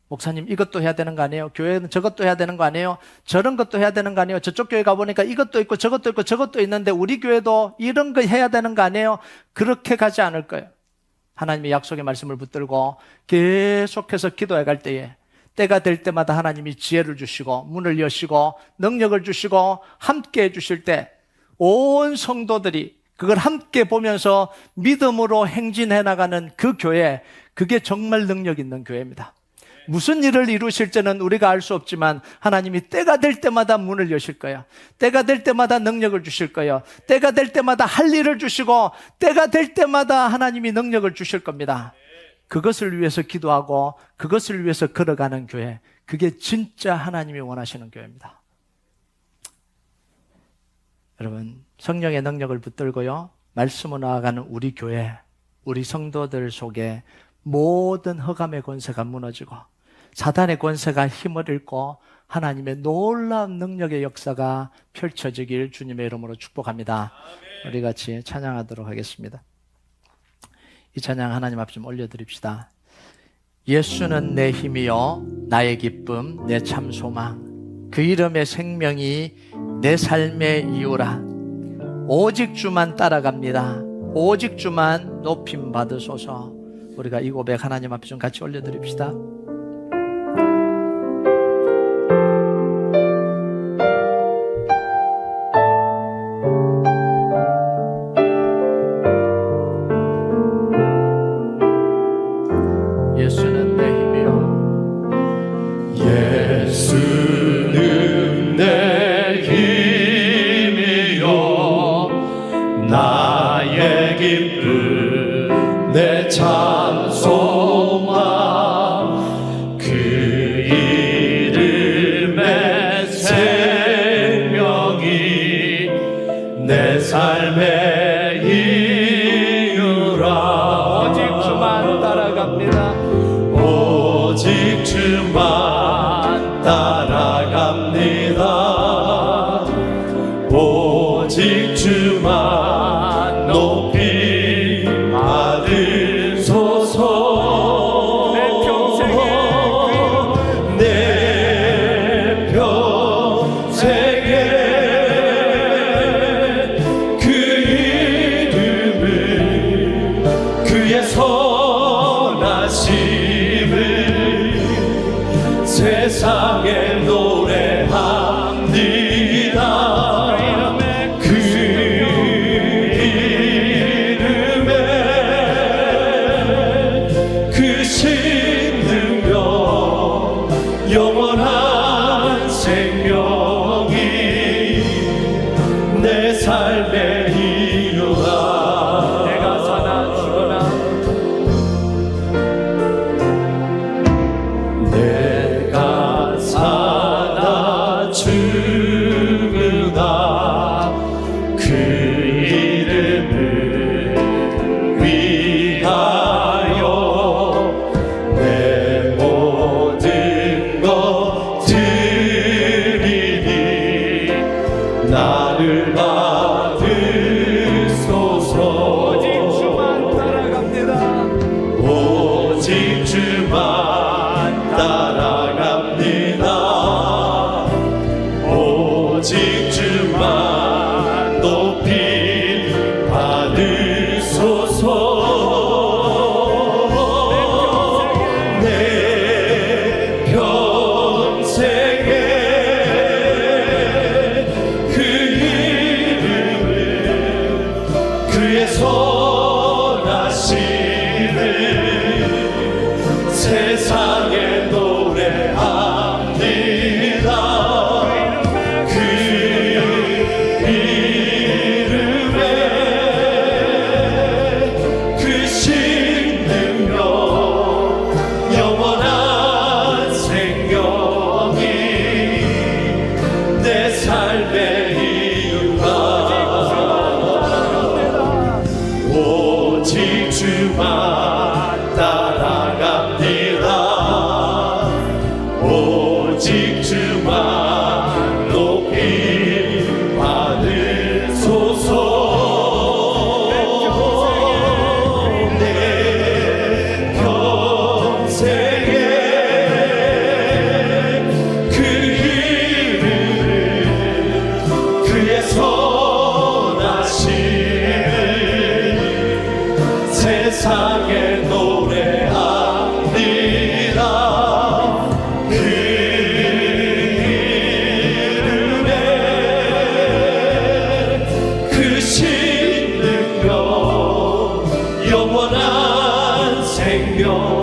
Speaker 1: 목사님 이것도 해야 되는 거 아니에요? 교회는 저것도 해야 되는 거 아니에요? 저런 것도 해야 되는 거 아니에요? 저쪽 교회 가보니까 이것도 있고 저것도 있고 저것도 있는데 우리 교회도 이런 거 해야 되는 거 아니에요? 그렇게 가지 않을 거예요. 하나님의 약속의 말씀을 붙들고 계속해서 기도해 갈 때에 때가 될 때마다 하나님이 지혜를 주시고 문을 여시고 능력을 주시고 함께 해 주실 때 온 성도들이 그걸 함께 보면서 믿음으로 행진해 나가는 그 교회, 그게 정말 능력 있는 교회입니다. 무슨 일을 이루실지는 우리가 알 수 없지만 하나님이 때가 될 때마다 문을 여실 거예요. 때가 될 때마다 능력을 주실 거예요. 때가 될 때마다 할 일을 주시고 때가 될 때마다 하나님이 능력을 주실 겁니다. 그것을 위해서 기도하고 그것을 위해서 걸어가는 교회, 그게 진짜 하나님이 원하시는 교회입니다. 여러분, 성령의 능력을 붙들고요, 말씀으로 나아가는 우리 교회, 우리 성도들 속에 모든 흑암의 권세가 무너지고 사단의 권세가 힘을 잃고 하나님의 놀라운 능력의 역사가 펼쳐지길 주님의 이름으로 축복합니다. 우리 같이 찬양하도록 하겠습니다. 이 찬양 하나님 앞에 좀 올려드립시다. 예수는 내 힘이요 나의 기쁨 내 참 소망, 그 이름의 생명이 내 삶의 이유라. 오직 주만 따라갑니다. 오직 주만 높임 받으소서. 우리가 이 고백 하나님 앞에 좀 같이 올려드립시다. 예수는 내 힘이요
Speaker 2: 예수는 내 힘이요 나의 기쁨 내 참 소망, 그 이름의 생명이 내 삶의 이유라.
Speaker 1: 오직 주만 따라갑니다.
Speaker 2: 오직 주만 따라갑니다. 오직 주만 높이 받으소서. 내 평생에 그 이름을, 그의 선하심을 세상에 노래합니다. 그 이름에 그 신능력 영원한 생명이 내 삶의 이유라.
Speaker 1: 내가 사나 죽으나
Speaker 2: 내가 사나 죽으나 그 이름을 위하여 내 모든 것 드리니 나를 받으소서.
Speaker 1: 오직 주만 따라갑니다.
Speaker 2: 오직 주만 따라갑니다. 오직 주만 높이 받으소서. 내 평생에 그 이름을, 그의 선하심을 세상에 노래합니다. 그 이름에 그 신능력 영원한 생명이 내 삶의 이유가. 오직 주만 따라갑니다. 오직 주만 높이 받으소서. 내 찬양에 노래하리라 그 이름에 크신 능력 영원한 생명